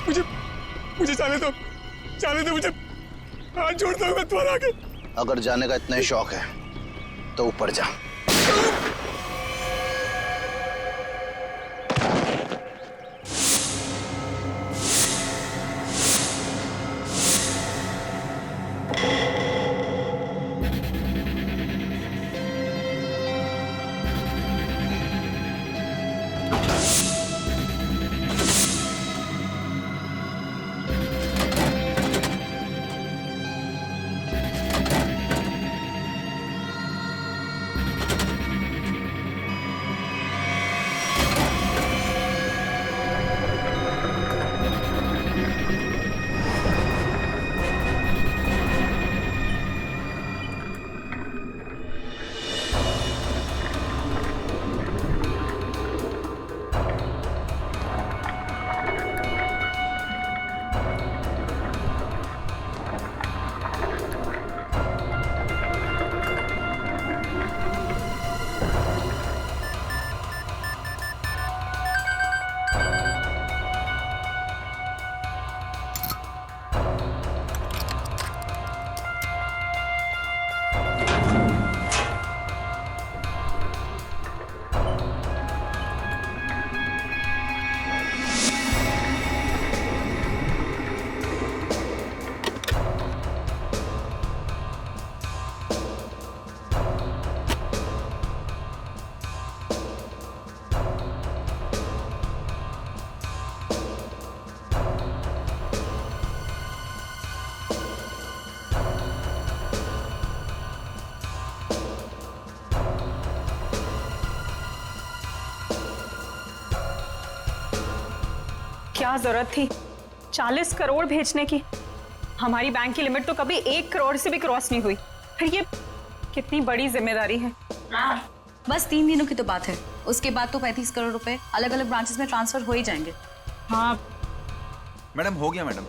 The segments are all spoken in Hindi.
मुझे मुझे जाने दो मुझे, हाथ जोड़ता हूँ मैं तुम्हारे आगे। अगर जाने का इतना ही शौक है तो ऊपर जा। क्या जरूरत थी 40 करोड़ भेजने की? हमारी बैंक की लिमिट तो कभी 1 करोड़ से भी क्रॉस नहीं हुई। फिर ये कितनी बड़ी जिम्मेदारी है। बस 3 दिनों की तो बात है, उसके बाद तो 35 करोड़ रुपए अलग अलग ब्रांचेस में ट्रांसफर हो ही जाएंगे। हाँ मैडम, हो गया मैडम।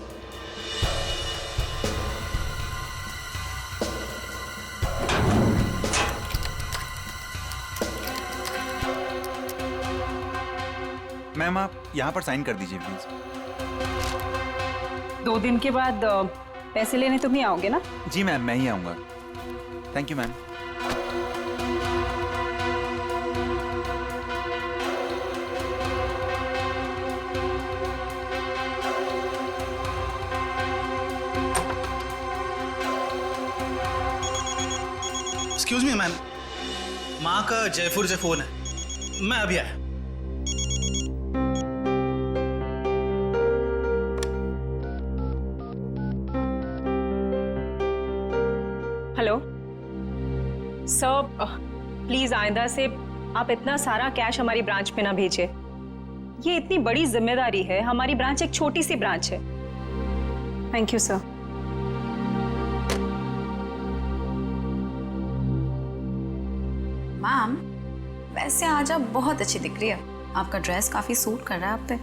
मैम, आप यहाँ पर साइन कर दीजिए प्लीज। 2 दिन के बाद पैसे लेने तुम ही आओगे ना? जी मैम, मैं ही आऊँगा। Thank you ma'am. Excuse me ma'am, माँ का जयपुर से फोन है, मैं अभी आया। हेलो सर, प्लीज आइंदा से आप इतना सारा कैश हमारी ब्रांच पे ना भेजिए। ये इतनी बड़ी जिम्मेदारी है, हमारी ब्रांच एक छोटी सी ब्रांच है। Thank you sir. मैम, वैसे आज आप बहुत अच्छी दिख रही है, आपका ड्रेस काफी सूट कर रहा है आप पे।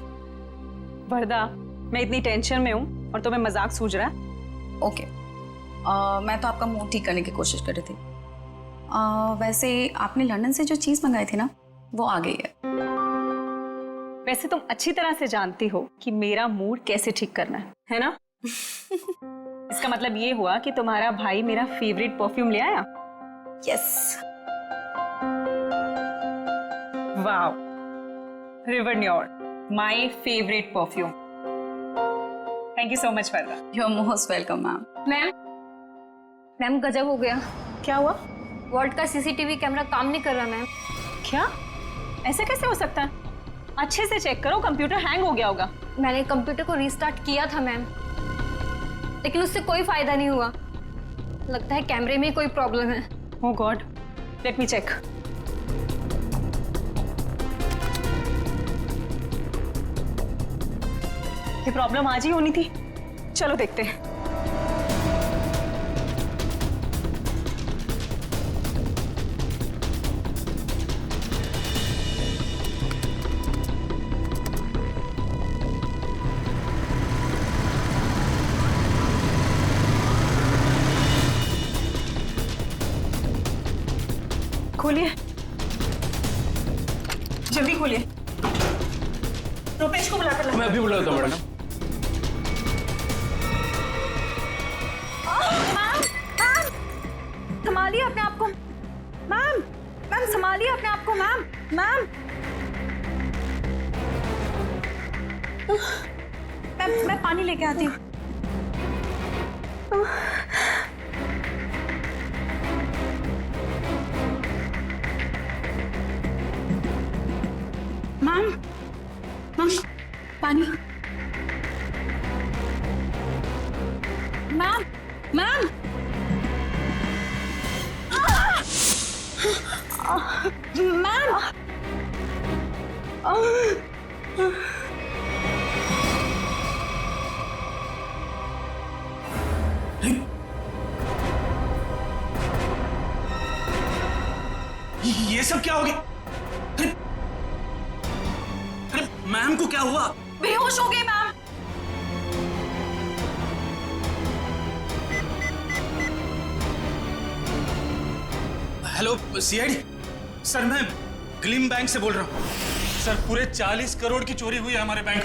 वरदा, मैं इतनी टेंशन में हूँ और तुम्हें मजाक सूझ रहा है? ओके, मैं तो आपका मूड ठीक करने की कोशिश कर रही थी। वैसे आपने लंदन से जो चीज मंगाई थी ना, वो आ गई है। वैसे तुम अच्छी तरह से जानती हो कि मेरा मूड कैसे ठीक करना है ना? इसका मतलब ये हुआ कि तुम्हारा भाई मेरा फेवरेट परफ्यूम ले आया? यस। वाओ, रिवरन्योर, my favourite perfume. Thank you so much Varda. You are most welcome ma'am. Ma'am गजब हो गया। क्या हुआ? वॉल्ट का सीसीटीवी कैमरा काम नहीं कर रहा मैम। क्या? ऐसा कैसे हो सकता है? अच्छे से चेक करो, कंप्यूटर हैंग हो गया होगा। मैंने कंप्यूटर को रीस्टार्ट किया था मैम, लेकिन उससे कोई फायदा नहीं हुआ। लगता है कैमरे में कोई प्रॉब्लम है। ओह गॉड, लेट मी चेक। ये प्रॉब्लम आज ही होनी थी। चलो देखते हैं। खोलिए, जल्दी खोलिए। रुपेश को बुला। मैं अभी बुलाता हूँ मैडम। संभालिए अपने आप को मैम। मैम संभालिए अपने आप को मैम। मैम मैं पानी लेके आती हूँ। मैम मैम पानी। मैम मैम मैम ये सब क्या हो गया? अरे मैम को क्या हुआ? बेहोश हो गए मैम। हेलो सीआईडी सर, मैं ग्लिम बैंक से बोल रहा हूँ। सर पूरे 40 करोड़ की चोरी हुई है हमारे बैंक।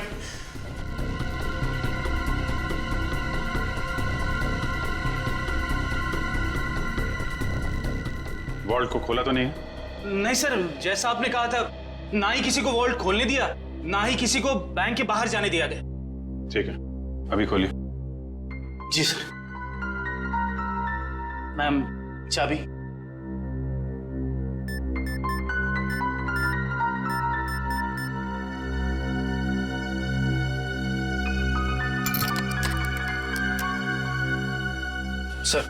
वॉल्ट को खोला तो नहीं है? नहीं सर, जैसा आपने कहा था, ना ही किसी को वॉल्ट खोलने दिया, ना ही किसी को बैंक के बाहर जाने दिया गया। ठीक है, अभी खोलिए। जी सर। मैम चाबी। सर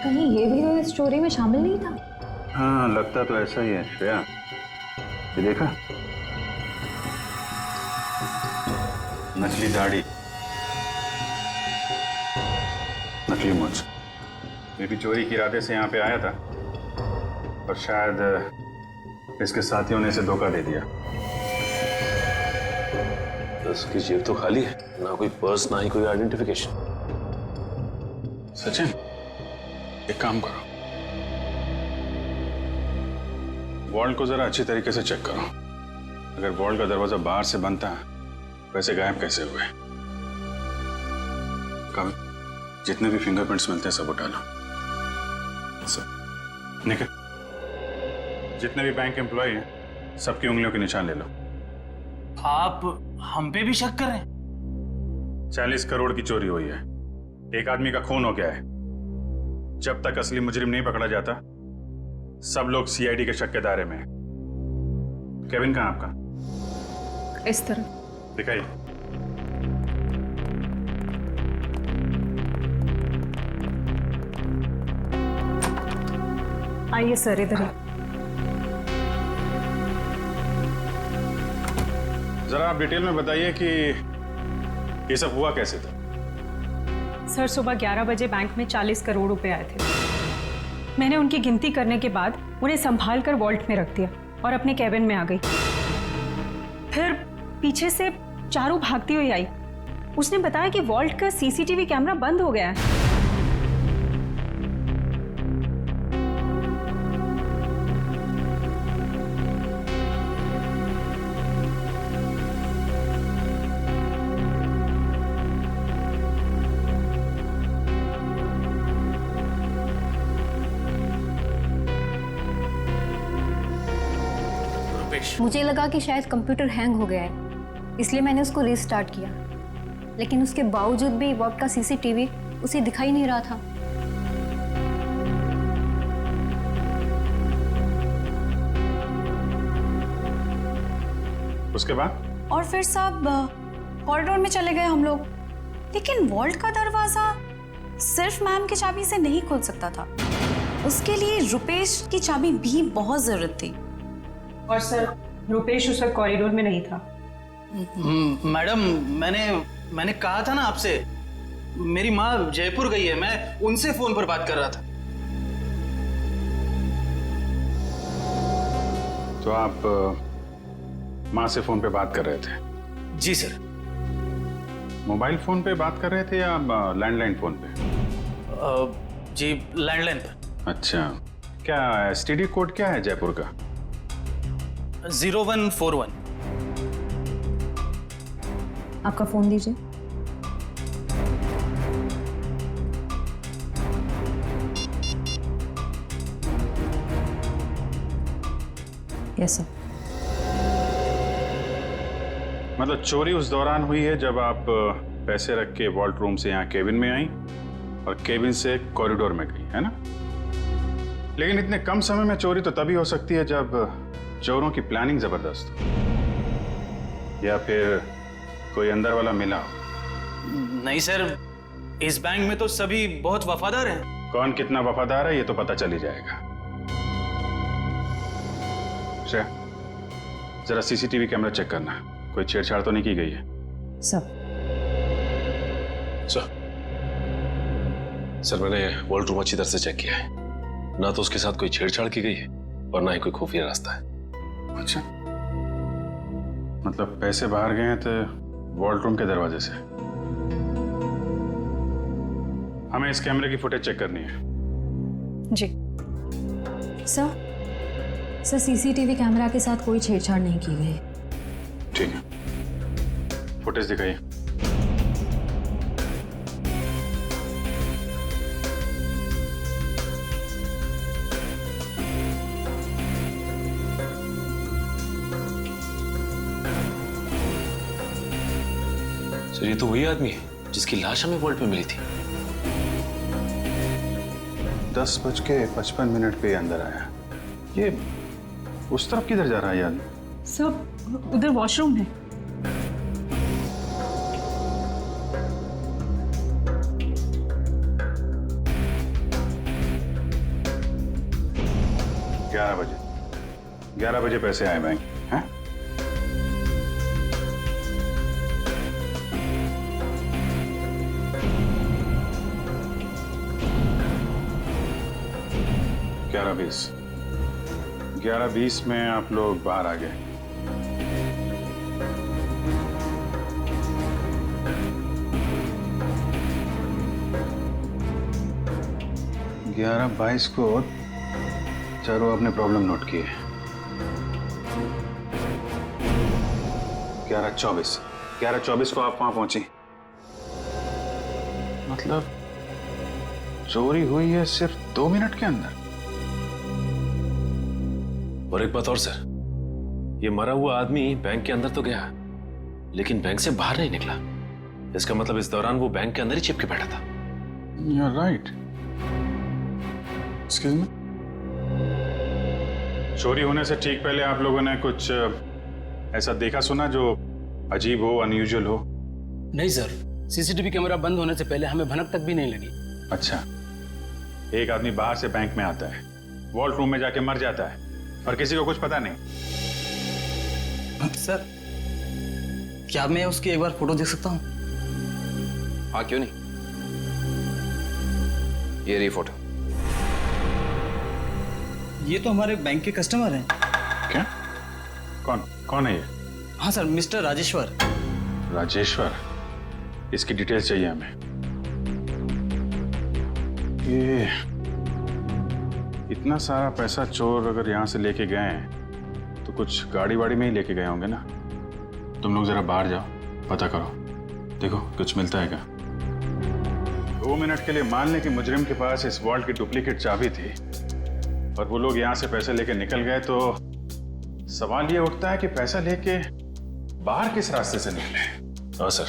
कहीं ये भी तो इस स्टोरी में शामिल नहीं था। हाँ, लगता तो ऐसा ही है श्रेया। ये देखा, नकली दाढ़ी, नकली मूंछ। ये भी चोरी के इरादे से यहाँ पे आया था, पर शायद इसके साथियों ने इसे धोखा दे दिया। उसकी जेब तो खाली है, ना कोई पर्स ना ही कोई आइडेंटिफिकेशन। सचिन, एक काम करो, वॉल्ट को जरा अच्छी तरीके से चेक करो। अगर वॉल्ट का दरवाजा बाहर से बंद था, वैसे गायब कैसे हुए? कभी जितने भी फिंगरप्रिंट्स मिलते हैं सब उठा लो। निकल, जितने भी बैंक एम्प्लॉय हैं सबकी उंगलियों के निशान ले लो। आप हम पे भी शक कर रहे हैं? 40 करोड़ की चोरी हुई है, एक आदमी का खून हो गया है। जब तक असली मुजरिम नहीं पकड़ा जाता, सब लोग सीआईडी के शक के दायरे में हैं। केविन कहाँ आपका? इस तरह दिखाइए। आइए सर, इधर ही। जरा आप डिटेल में बताइए कि ये सब हुआ कैसे था? सर सुबह 11 बजे बैंक में 40 करोड़ रुपए आए थे। मैंने उनकी गिनती करने के बाद उन्हें संभाल कर वॉल्ट में रख दिया और अपने कैबिन में आ गई। फिर पीछे से चारू भागती हुई आई। उसने बताया कि वॉल्ट का सीसीटीवी कैमरा बंद हो गया है। मुझे लगा कि शायद कंप्यूटर हैंग हो गया है, इसलिए मैंने उसको रीस्टार्ट किया, लेकिन उसके बावजूद भी वॉल्ट का सीसीटीवी उसे दिखाई नहीं रहा था। उसके बाद? और फिर सब कॉरिडोर में चले गए हम लोग, लेकिन वॉल्ट का दरवाजा सिर्फ मैम की चाबी से नहीं खुल सकता था। उसके लिए रुपेश की चाबी भी बहुत जरूरत थी। और सर रुपेश उस वक्त कॉरिडोर में नहीं था। मैडम, मैंने कहा था ना आपसे, मेरी माँ जयपुर गई है, मैं उनसे फोन पर बात कर रहा था। तो आप माँ से फोन पे बात कर रहे थे? जी सर। मोबाइल फोन पे बात कर रहे थे या लैंडलाइन फोन पे? जी लैंडलाइन पर। अच्छा, क्या एसटीडी कोड क्या है जयपुर का? 0141। आपका फ़ोन दीजिए। Yes sir. मतलब चोरी उस दौरान हुई है जब आप पैसे रख के वॉल्ट रूम से यहाँ केबिन में आई और केबिन से कॉरिडोर में गई, है ना? लेकिन इतने कम समय में चोरी तो तभी हो सकती है जब चोरों की प्लानिंग जबरदस्त हो या फिर कोई अंदर वाला मिला हो। नहीं सर, इस बैंक में तो सभी बहुत वफादार हैं। कौन कितना वफादार है ये तो पता चल ही जाएगा। श्रेया, जरा सीसीटीवी कैमरा चेक करना, कोई छेड़छाड़ तो नहीं की गई है? सर। सर मैंने वॉल्ट रूम अच्छी तरह से चेक किया है, ना तो उसके साथ कोई छेड़छाड़ की गई है और ना ही कोई खुफिया रास्ता है। अच्छा, मतलब पैसे बाहर गए हैं तो वॉल्ट रूम के दरवाजे से। हमें इस कैमरे की फुटेज चेक करनी है। जी सर सीसीटीवी कैमरा के साथ कोई छेड़छाड़ नहीं की गई। ठीक है, फुटेज दिखाइए। सर ये तो वही आदमी है जिसकी लाश हमें वॉल्ट में मिली थी। 10:55 पे अंदर आया। ये उस तरफ किधर जा रहा है यार? सब उधर वॉशरूम है। बजे 11 बजे पैसे आए बैंक, हैं? ग्यारह बीस में आप लोग बाहर आ गए। ग्यारह 22 को चारों अपने प्रॉब्लम नोट किए। 11:24 को आप वहां पहुंची। मतलब चोरी हुई है सिर्फ 2 मिनट के अंदर। और एक बात और सर, ये मरा हुआ आदमी बैंक के अंदर तो गया लेकिन बैंक से बाहर नहीं निकला। इसका मतलब इस दौरान वो बैंक के अंदर ही चिपके बैठा था। You're right. Excuse me? चोरी होने से ठीक पहले आप लोगों ने कुछ ऐसा देखा सुना जो अजीब हो, अनयूजुअल हो? नहीं सर, सीसीटीवी कैमरा बंद होने से पहले हमें भनक तक भी नहीं लगी। अच्छा, एक आदमी बाहर से बैंक में आता है, वॉल्ट रूम में जाके मर जाता है और किसी को कुछ पता नहीं। सर क्या मैं उसकी एक बार फोटो देख सकता हूँ? हाँ क्यों नहीं, ये रही फोटो। ये तो हमारे बैंक के कस्टमर हैं। क्या? कौन है ये? हाँ सर, मिस्टर राजेश्वर। राजेश्वर? इसकी डिटेल्स चाहिए हमें। ये इतना सारा पैसा चोर अगर यहाँ से लेके गए हैं तो कुछ गाड़ी वाड़ी में ही लेके गए होंगे ना। तुम लोग जरा बाहर जाओ, पता करो, देखो कुछ मिलता है क्या। 2 मिनट के लिए मान लें कि मुजरिम के पास इस वॉल्ट की डुप्लीकेट चाबी थी और वो लोग यहाँ से पैसे लेके निकल गए, तो सवाल ये उठता है कि पैसा लेके बाहर किस रास्ते से निकले। हाँ सर,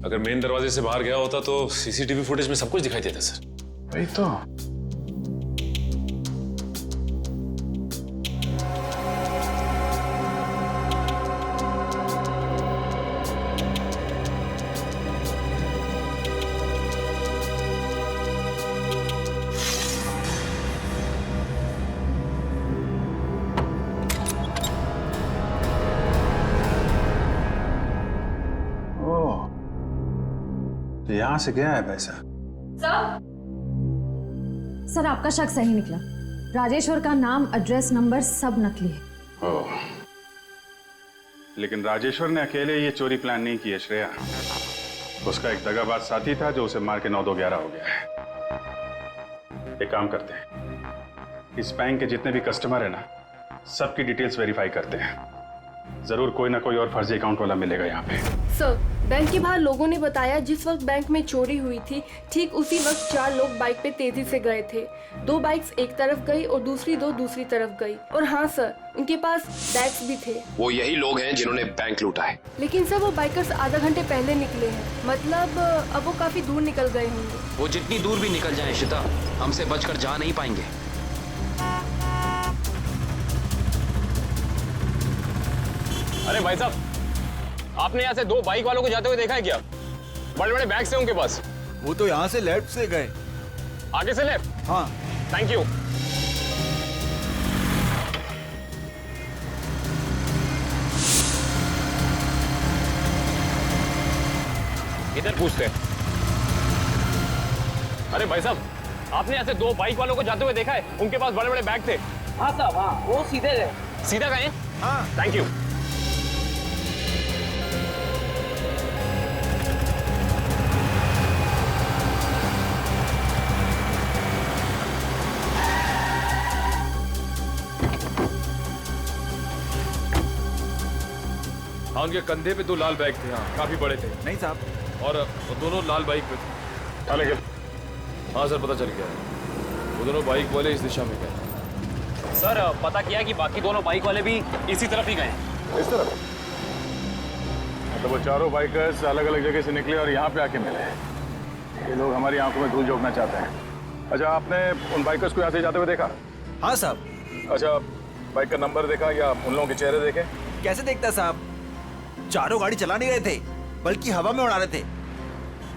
अगर मेन दरवाजे से बाहर गया होता तो सीसीटीवी फुटेज में सब कुछ दिखाई देता सर। वही तो। तो यहाँ से गया है पैसा? सर आपका शक सही निकला। राजेश्वर का नाम, एड्रेस, नंबर सब नकली है। ओह, लेकिन राजेश्वर ने अकेले ये चोरी प्लान नहीं की है श्रेया। उसका एक दगाबाज साथी था जो उसे मार के 9-2-11 हो गया है। एक काम करते हैं, इस बैंक के जितने भी कस्टमर है ना, सबकी डिटेल्स वेरीफाई करते हैं। जरूर कोई ना कोई और फर्जी अकाउंट वाला मिलेगा यहाँ पे। सर, बैंक के बाहर लोगों ने बताया जिस वक्त बैंक में चोरी हुई थी ठीक उसी वक्त 4 लोग बाइक पे तेजी से गए थे। 2 बाइक्स एक तरफ गई और दूसरी 2 दूसरी तरफ गई। और हाँ सर, उनके पास बैग्स भी थे। वो यही लोग हैं जिन्होंने बैंक लूटा है। लेकिन सर वो बाइकर्स आधा घंटे पहले निकले हैं, मतलब अब वो काफी दूर निकल गए होंगे। वो जितनी दूर भी निकल जाएं शिता, हमसे बचकर जा नहीं पाएंगे। अरे भाई साहब, आपने यहाँ से 2 बाइक वालों को जाते हुए देखा है क्या? बड़े बड़े बैग्स हैं उनके पास। वो तो यहाँ से लेफ्ट से गए। आगे से लेफ्ट? हाँ। Thank you. इधर पूछते हैं। अरे भाई साहब, आपने यहाँ से 2 बाइक वालों को जाते हुए देखा है? उनके पास बड़े बड़े बैग थे। हाँ साहब, हाँ, वो सीधे गए। सीधा गए? हाँ। Thank you. हाँ, उनके कंधे पे 2 लाल बैग थे। हाँ, काफी बड़े थे। नहीं साहब। और वो दोनों लाल बाइक पे थे। हाँ सर, पता चल गया। वो दोनों बाइक वाले इस दिशा में गए। सर, पता किया कि बाकी दोनों बाइक वाले भी इसी तरफ ही गए। इस तरफ? मतलब वो चारों बाइकर्स अलग अलग जगह से निकले और यहाँ पे आके मिले। ये लोग हमारी आंखों में धूल झोंकना चाहते हैं। अच्छा, आपने उन बाइकर्स को यहाँ से जाते हुए देखा? हाँ साहब। अच्छा, बाइक का नंबर देखा या उन लोगों के चेहरे देखे? कैसे देखता साहब, चारों गाड़ी चला नहीं रहे थे, बल्कि हवा में उड़ा रहे थे।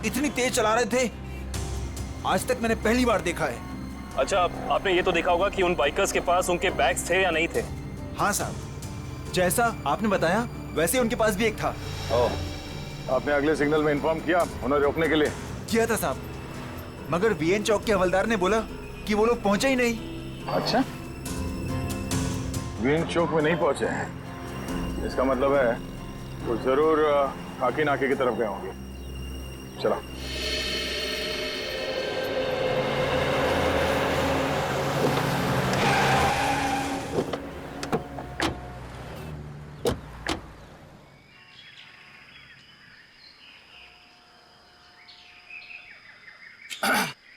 इतनी तेज चला रहे थे, आज तक मैंने पहली बार देखा है। अच्छा, आपने ये तो देखा होगा कि उन बाइकर्स के पास उनके बैग्स थे या नहीं थे? हाँ साहब, जैसा आपने बताया वैसे उनके पास भी एक था। ओह, आपने अगले सिग्नल में इन्फॉर्म किया उन्हें रोकने के लिए? किया था साहब, मगर वीएन चौक के हवलदार ने बोला कि वो लोग पहुंचे ही नहीं। अच्छा, वीएन चौक में नहीं पहुंचे हैं, इसका मतलब है वो जरूर खाकी नाके की तरफ गए होंगे। चलो।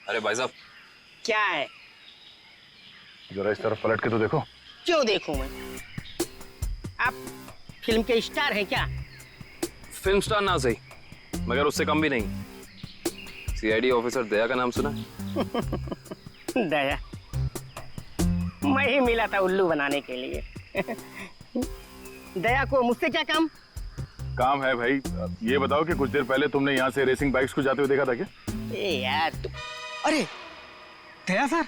अरे भाई साहब, क्या है? जरा इस तरफ पलट के तो देखो। क्यों देखूं मैं? आप फिल्म के स्टार हैं क्या? फिल्म स्टार ना सही, मगर उससे कम भी नहीं। सीआईडी ऑफिसर दया का नाम सुना? दया? मैं ही मिला था उल्लू बनाने के लिए। दया को मुझसे क्या काम? काम है भाई। ये बताओ कि कुछ देर पहले तुमने यहाँ से रेसिंग बाइक्स को जाते हुए देखा था क्या? ए यार अरे दया सर,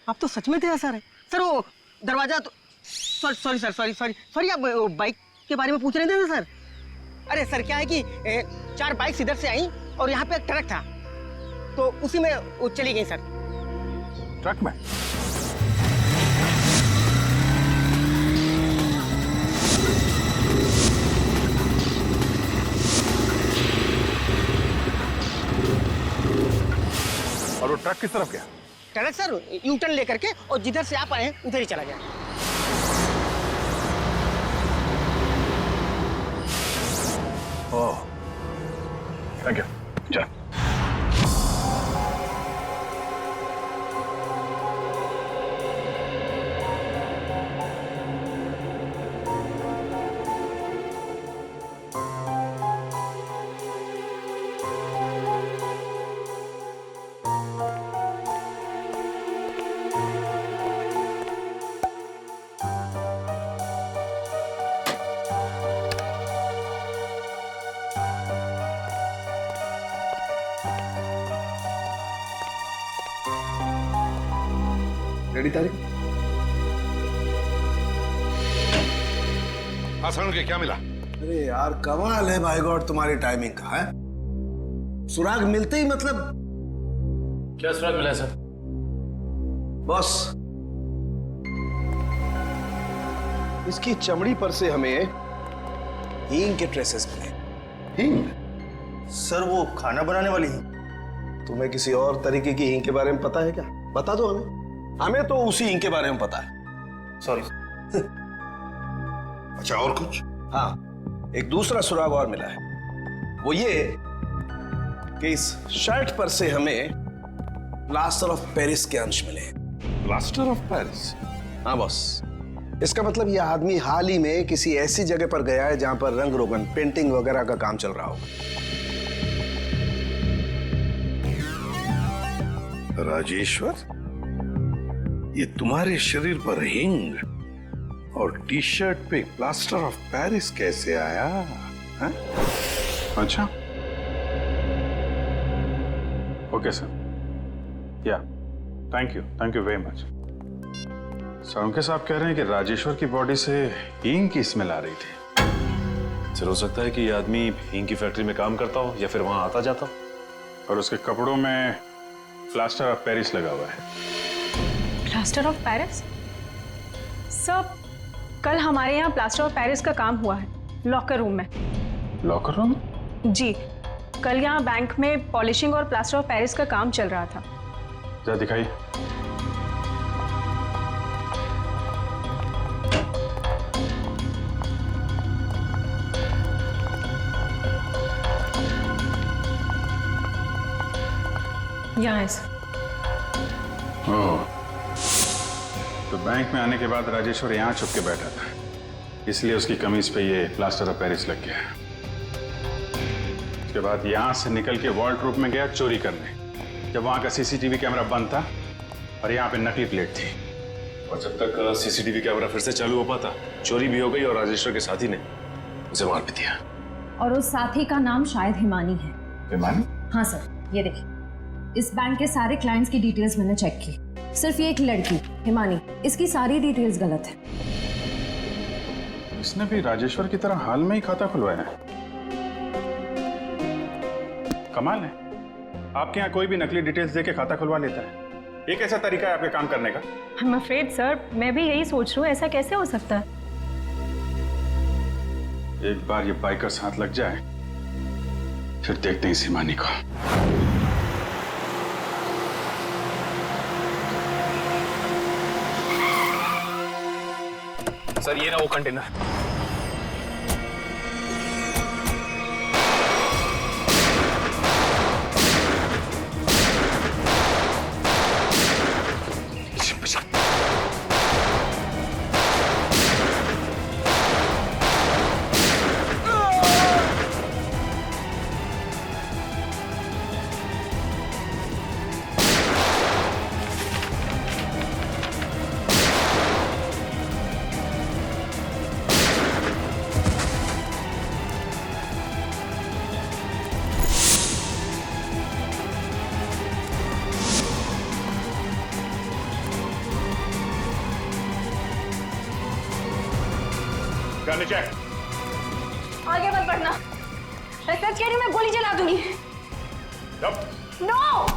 आप तो सच में दया सर है सर। वो दरवाजा तो सॉरी सर, सॉरी आप बाइक के बारे में पूछ रहे थे ना सर? अरे सर, क्या है कि 4 बाइक्स इधर से आई और यहाँ पे एक ट्रक था, तो उसी में वो चली गई सर। ट्रक में? और वो ट्रक किस तरफ गया? ट्रक सर यू टर्न लेकर के और जिधर से आप आए उधर ही चला गया। ओह, थैंक यू। चल। रेडी तारीख? हाँ सर, के क्या मिला? अरे यार, कमाल है भाई गॉड तुम्हारी टाइमिंग का है। सुराग मिलते ही मतलब क्या सुराग मिला है सर? बॉस, इसकी चमड़ी पर से हमें हींग के ट्रेसेस मिले। हींग? सर वो खाना बनाने वाली हींग। तुम्हें किसी और तरीके की हींग के बारे में पता है क्या? बता दो हमें। हमें तो उसी हींग के बारे में पता है। सॉरी। अच्छा और कुछ? हाँ, एक दूसरा सुराग और मिला है। वो ये कि इस शर्ट पर से हमें प्लास्टर ऑफ पेरिस के अंश मिले। Plaster of Paris? हाँ बॉस, इसका मतलब यह आदमी हाल ही में किसी ऐसी जगह पर गया है जहां पर रंग रोगन, पेंटिंग वगैरह का काम चल रहा हो। राजेश्वर, ये तुम्हारे शरीर पर हिंग और टी शर्ट पे प्लास्टर ऑफ पेरिस कैसे आया? है? अच्छा, ओके सर, या thank you very much. Sir साहब कह रहे हैं कि राजेश्वर की बॉडी से हींग की स्मेल आ रही थी। सर हो सकता है कि ये आदमी हींग की फैक्ट्री में काम करता हो या फिर वहां आता जाता हो। और उसके कपड़ों में प्लास्टर ऑफ पेरिस लगा हुआ है। Plaster of Paris? सर, कल हमारे यहाँ प्लास्टर ऑफ पेरिस का काम हुआ है लॉकर रूम में। Locker room? जी, कल यहाँ बैंक में पॉलिशिंग और प्लास्टर ऑफ पेरिस का काम चल रहा था। जरा दिखाइए। यहाँ है सर। ओह, तो बैंक में आने के बाद राजेश्वर यहाँ छुप के बैठा था, इसलिए उसकी कमीज पे ये प्लास्टर ऑफ पेरिस लग गया। उसके बाद यहाँ से निकल के वॉल्ट्रूप में गया चोरी करने, जब वहाँ का सीसीटीवी कैमरा बंद था और यहाँ पे नकली प्लेट थी। और जब तक सीसीटीवी कैमरा फिर से चालू हो पाता, चोरी भी हो गई और राजेश्वर के साथी ने उसे मार भी दिया। और उस साथी का नाम शायद हिमानी है। हिमानी? हाँ सर, ये देखिए, इस बैंक के सारे क्लाइंट्स की डिटेल्स मैंने चेक की। सिर्फ ये एक लड़की हिमानी, इसकी सारी डिटेल्स गलत है। इसने भी राजेश्वर की तरह हाल में ही खाता खुलवाया है। कमाल है, आपके यहाँ कोई भी नकली डिटेल्स देके खाता खुलवा लेता है। ये कैसा तरीका है आपके काम करने का? I'm afraid सर, मैं भी यही सोच रही हूँ, ऐसा कैसे हो सकता है? एक बार ये बाइकर्स हाथ लग जाए, फिर देखते हैं इस हिमानी को। सर ये ना वो कंटेनर। नीचे आगे मत बढ़ना, मैं सच कह रही हूँ, मैं गोली चला दूंगी। नो!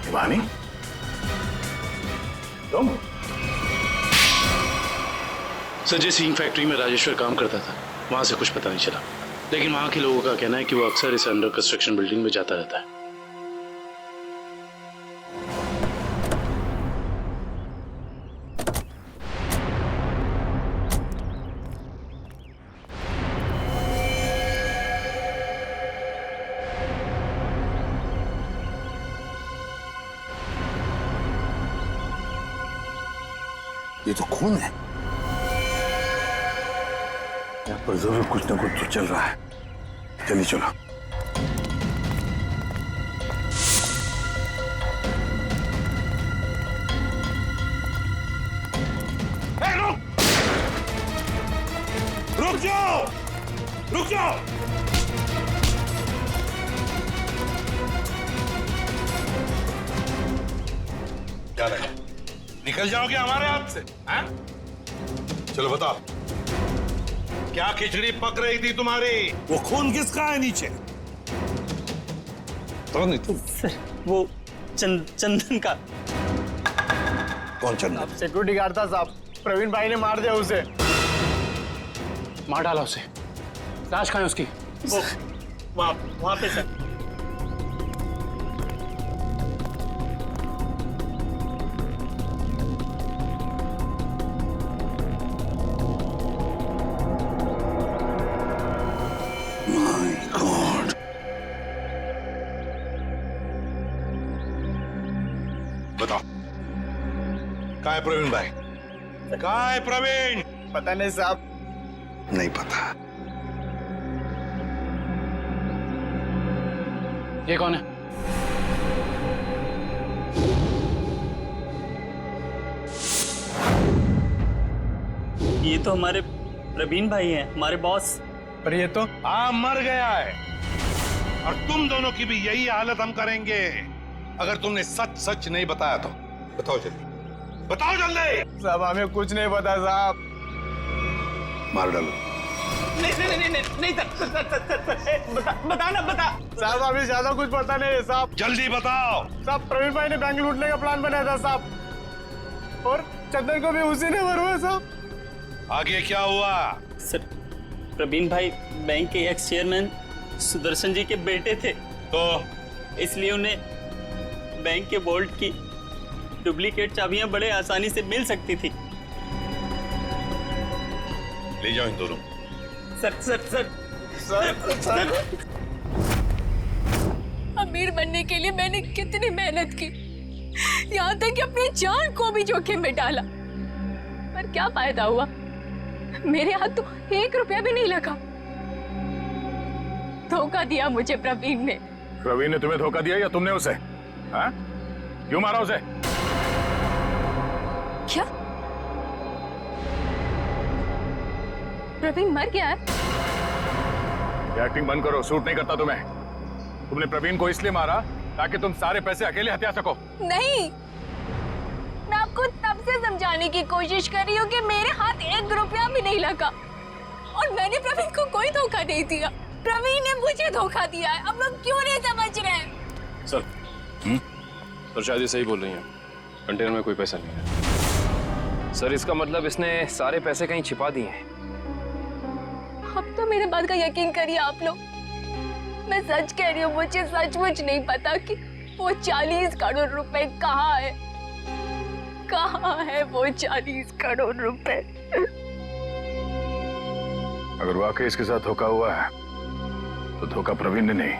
हिमानी, तुम? सर, जिस हींग फैक्ट्री में राजेश्वर काम करता था, वहां से कुछ पता नहीं चला, लेकिन वहां के लोगों का कहना है कि वो अक्सर इस अंडर कंस्ट्रक्शन बिल्डिंग में जाता रहता है। ये तो खून है। यहाँ पर जरूर कुछ ना कुछ तो चल रहा है। चलिए चलो। रुक जाओ, रुक जाओ। क्या लगा, निकल जाओगे हमारे हाथ से? हैं? चलो बताओ, क्या खिचड़ी पक रही थी तुम्हारी? वो खून किसका है नीचे? तो नहीं तुम सर वो चंदन का। कौन चंदन? सिक्योरिटी गार्ड था साहब, प्रवीण भाई ने मार दिया उसे। मार डाला उसे। लाश कहाँ है उसकी? वहां पे सर। बताओ, कहाँ है प्रवीण भाई? कहाँ है प्रवीण? पता नहीं साहब। नहीं पता। ये कौन है? ये तो हमारे प्रवीण भाई हैं, हमारे बॉस। पर ये तो हाँ, मर गया है। और तुम दोनों की भी यही हालत हम करेंगे अगर तुमने सच सच नहीं बताया तो। बताओ जल्दी, बताओ जल्दी। साहब हमें कुछ नहीं पता साहब। मार डालो। नहीं बता। साहब अभी ज्यादा कुछ पता नहीं है साहब। जल्दी बताओ। साहब प्रवीण भाई ने बैंक लूटने का प्लान बनाया था साहब, और चंदन को भी उसी ने मरवाया साहब। आगे क्या हुआ? सर प्रवीण भाई बैंक के एक्स चेयरमैन सुदर्शन जी के बेटे थे, तो इसलिए उन्हें बैंक के वॉल्ट की डुप्लीकेट चाबियां बड़े आसानी से मिल सकती थी। ले जाओ इन दोनों। सर अमीर बनने के लिए मैंने कितनी मेहनत की, यहाँ तक कि अपनी जान को भी जोखिम में डाला, पर क्या फायदा हुआ? मेरे हाथ तो 1 रुपया भी नहीं लगा। धोखा दिया मुझे प्रवीण ने। प्रवीण ने तुम्हें धोखा दिया या तुमने उसे? हाँ? क्यों मारा उसे? क्या प्रवीण मर गया है? ये एक्टिंग बंद करो, सूट नहीं करता तुम्हें। तुमने प्रवीण को इसलिए मारा ताकि तुम सारे पैसे अकेले हथिया सको। नहीं, मैं आपको तब से समझाने की कोशिश कर रही हूँ कि मेरे हाथ 1 रुपया भी नहीं लगा और मैंने प्रवीण को कोई धोखा नहीं दिया। प्रवीण ने मुझे धोखा दिया है। अब लोग क्यों नहीं समझ रहे हैं? सर तो शायद ये सही बोल रही हैं, कंटेनर में कोई पैसा नहीं है। सर इसका मतलब इसने सारे पैसे कहीं छिपा दिए हैं। अब तो मेरे बात का यकीन करिए आप लोग, मैं सच कह रही हूँ, मुझे सचमुच नहीं पता कि वो 40 करोड़ रुपए कहाँ है। कहाँ है वो 40 करोड़ रुपए? अगर वाकई इसके साथ धोखा हुआ है तो धोखा प्रवीण ने नहीं,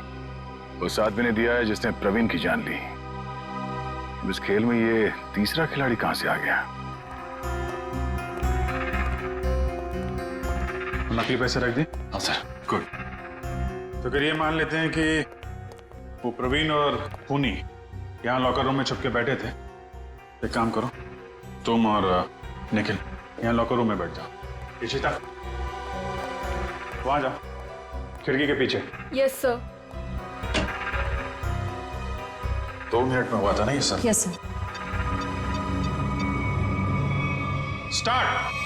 उस आदमी ने दिया है जिसने प्रवीण की जान ली। इस खेल में ये तीसरा खिलाड़ी कहां से आ गया? नकली पैसे रख दी? हाँ सर। गुड। तो फिर ये मान लेते हैं कि वो प्रवीण और पुनी यहाँ लॉकर रूम में छुप के बैठे थे। एक काम करो, तुम और निखिल यहाँ लॉकर रूम में बैठ जाओ। इशिता वहां जाओ, खिड़की के पीछे। Yes sir. 2 मिनट में हुआ था ना ये सर? Yes sir. स्टार्ट।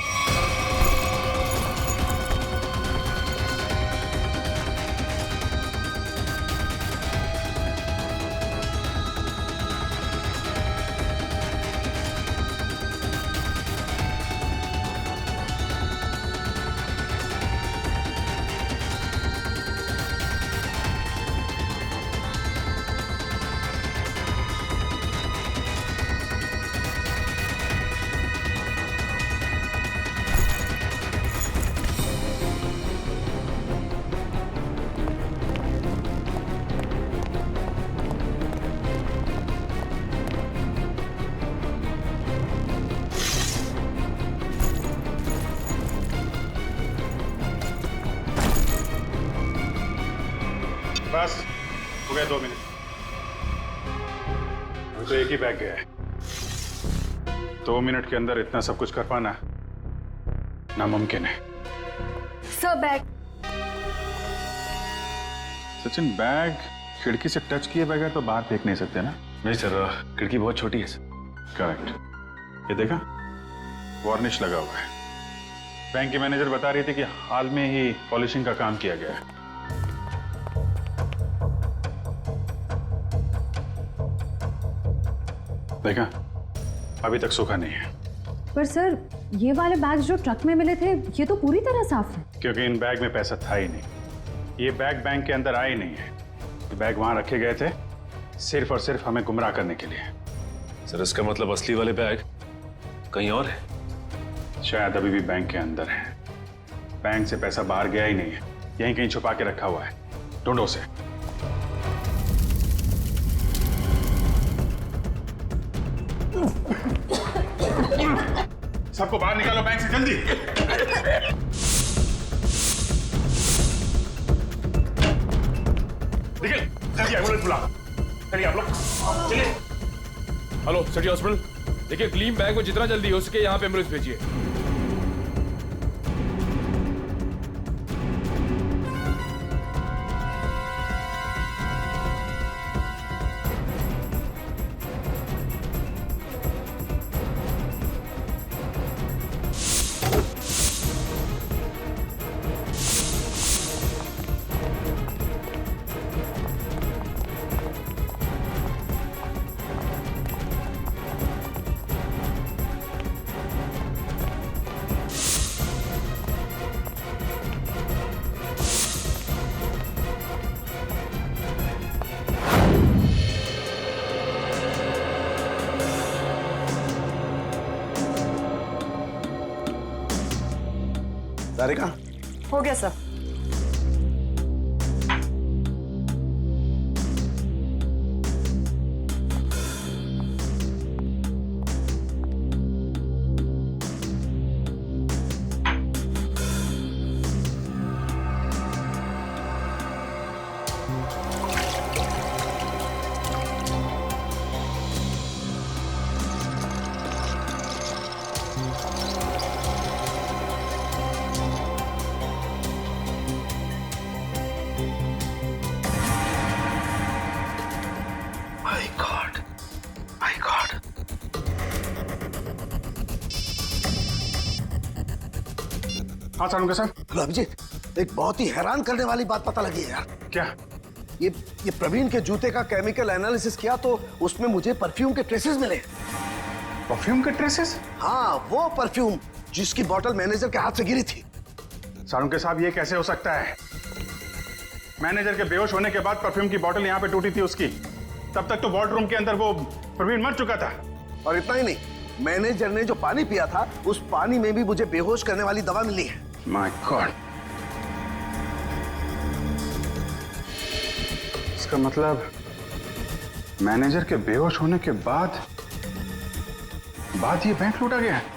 बस हो गया 2 मिनट। अभी तो एक ही बैग गया है। 2 मिनट के अंदर इतना सब कुछ कर पाना नामुमकिन है। Sir bag. सचिन बैग खिड़की से टच किए बगैर तो बाहर फेंक नहीं सकते ना? नहीं सर, खिड़की बहुत छोटी है सर। करेक्ट। ये देखा, वार्निश लगा हुआ है। बैंक की मैनेजर बता रही थी कि हाल में ही पॉलिशिंग का काम किया गया है। देखा, अभी तक सूखा नहीं है। पर सर, ये वाले बैग जो ट्रक में मिले थे, ये तो पूरी तरह साफ है। क्योंकि इन बैग में पैसा था ही नहीं। ये बैग बैंक के अंदर आए नहीं है। ये बैग वहां रखे गए थे सिर्फ और सिर्फ हमें गुमराह करने के लिए। सर, इसका मतलब असली वाले बैग कहीं और है? शायद अभी भी बैंक के अंदर है। बैंक से पैसा बाहर गया ही नहीं है, यहीं कहीं छुपा के रखा हुआ है। ढूंढो उसे। सबको बाहर निकालो बैंक से, जल्दी। निकल, जल्दी एम्बुलेंस बुला। चलिए आप लोग, चलिए। हेलो सिटी हॉस्पिटल, देखिए ग्लीम बैंक में जितना जल्दी हो सके यहाँ पे एम्बुलेंस भेजिए। सारिका, हो गया सर। हाँ सारुंगा सर। हेलो अभिजीत, एक बहुत ही हैरान करने वाली बात पता लगी है यार। क्या? ये प्रवीण के जूते का केमिकल एनालिसिस किया तो उसमें मुझे परफ्यूम के ट्रेसेस मिले। परफ्यूम के ट्रेसेस? हाँ, वो परफ्यूम जिसकी बोतल मैनेजर के हाथ से गिरी थी। सारुंगा साहब, ये कैसे हो सकता है? मैनेजर के बेहोश होने के बाद परफ्यूम की बोतल यहाँ पे टूटी थी उसकी। तब तक तो वॉर्ड रूम के अंदर वो प्रवीण मर चुका था। और इतना ही नहीं, मैनेजर ने जो पानी पिया था उस पानी में भी मुझे बेहोश करने वाली दवा मिली है। माय गॉड, इसका मतलब मैनेजर के बेहोश होने के बाद ये बैंक लूटा गया है।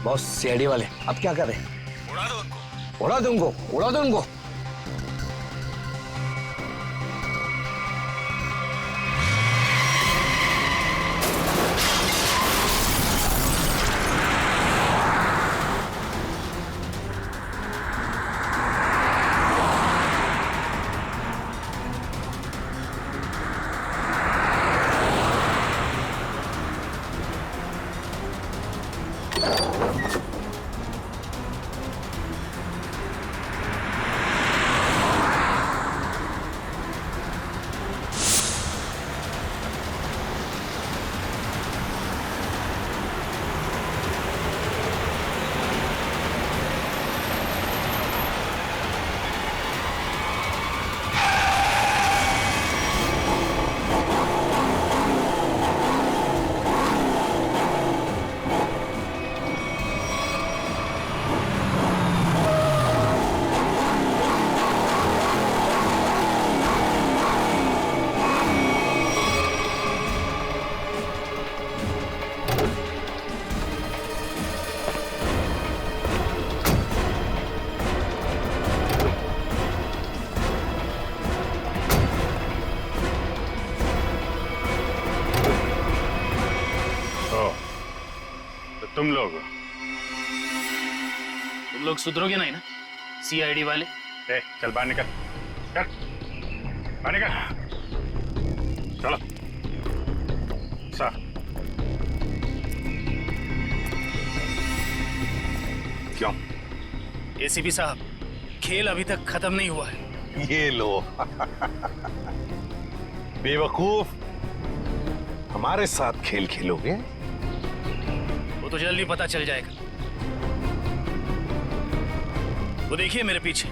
बॉस, सीआईडी वाले अब क्या करें? उड़ा दो उनको। उड़ा दो उनको, उड़ा दो उनको। तुम लोग सुधरोगे नहीं ना सीआईडी वाले? ए, चल बाहर निकल, चल बाहर निकल, चलो सर। क्यों? एसीपी साहब, खेल अभी तक खत्म नहीं हुआ है। ये लो बेवकूफ, हमारे साथ खेल खेलोगे? वो तो जल्दी पता चल जाएगा। वो देखिए मेरे पीछे।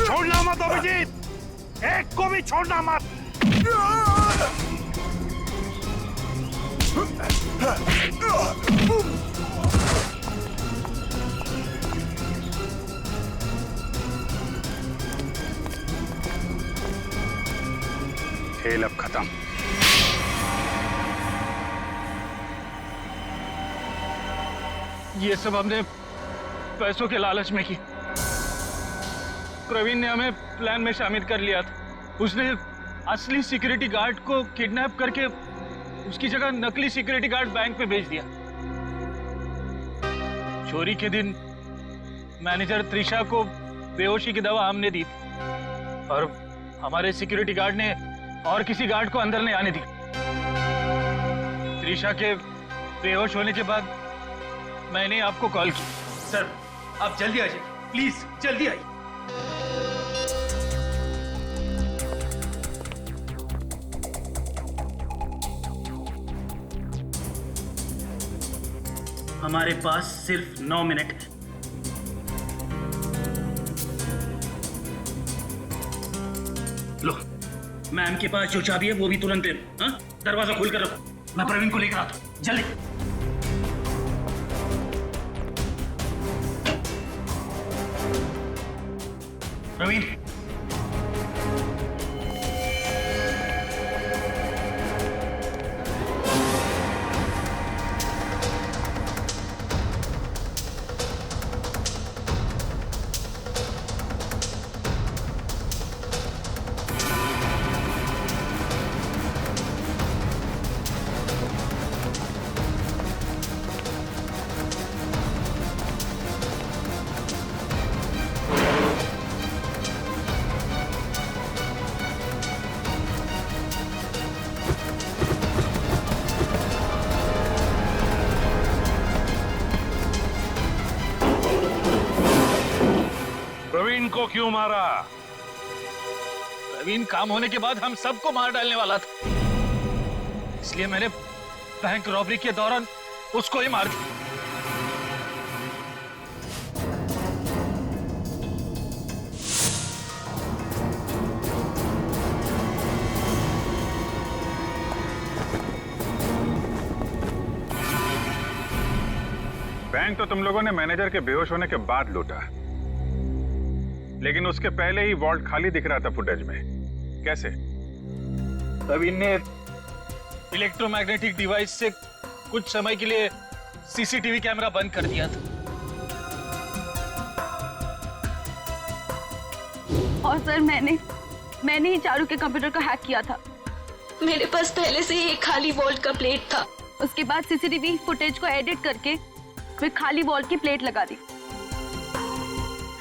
छोड़ना मत अभिजीत, एक को भी छोड़ना मत। खेल अब खत्म। ये सब हमने पैसों के लालच में की। प्रवीण ने हमें प्लान में शामिल कर लिया था। उसने असली सिक्योरिटी गार्ड को किडनैप करके उसकी जगह नकली सिक्योरिटी गार्ड बैंक में भेज दिया। चोरी के दिन मैनेजर त्रिशा को बेहोशी की दवा हमने दी थी और हमारे सिक्योरिटी गार्ड ने और किसी गार्ड को अंदर नहीं आने दी। त्रिशा के बेहोश होने के बाद मैंने आपको कॉल की। सर आप जल्दी आ जाइए, प्लीज जल्दी आइए। हमारे पास सिर्फ 9 मिनट है। लो, मैम के पास जो चाबी है वो भी तुरंत दे दो। हाँ? दरवाजा खोल कर रखो, मैं प्रवीण को लेकर आता हूं। जल्दी। प्रवीण, प्रवीण को क्यों मारा? प्रवीण काम होने के बाद हम सबको मार डालने वाला था, इसलिए मैंने बैंक रॉबरी के दौरान उसको ही मार दिया। बैंक तो तुम लोगों ने मैनेजर के बेहोश होने के बाद लूटा, लेकिन उसके पहले ही वॉल्ट खाली दिख रहा था फुटेज में। कैसे? प्रवीण ने इलेक्ट्रोमैग्नेटिक डिवाइस से कुछ समय के लिए सीसीटीवी कैमरा बंद कर दिया था। और सर मैंने ही चारू के कंप्यूटर को हैक किया था। मेरे पास पहले से ही एक खाली वॉल्ट का प्लेट था। उसके बाद सीसीटीवी फुटेज को एडिट करके फिर खाली वॉल्ट की प्लेट लगा दी।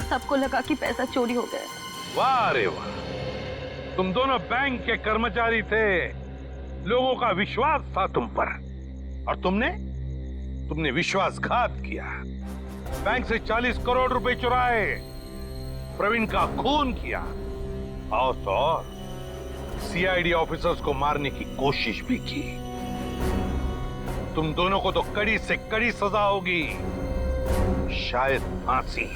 सबको लगा कि पैसा चोरी हो गया। वाह रे वाह, तुम दोनों बैंक के कर्मचारी थे, लोगों का विश्वास था तुम पर, और तुमने विश्वासघात किया। बैंक से 40 करोड़ रुपए चुराए, प्रवीण का खून किया, और तो और सीआईडी ऑफिसर्स को मारने की कोशिश भी की। तुम दोनों को तो कड़ी से कड़ी सजा होगी, शायद फांसी।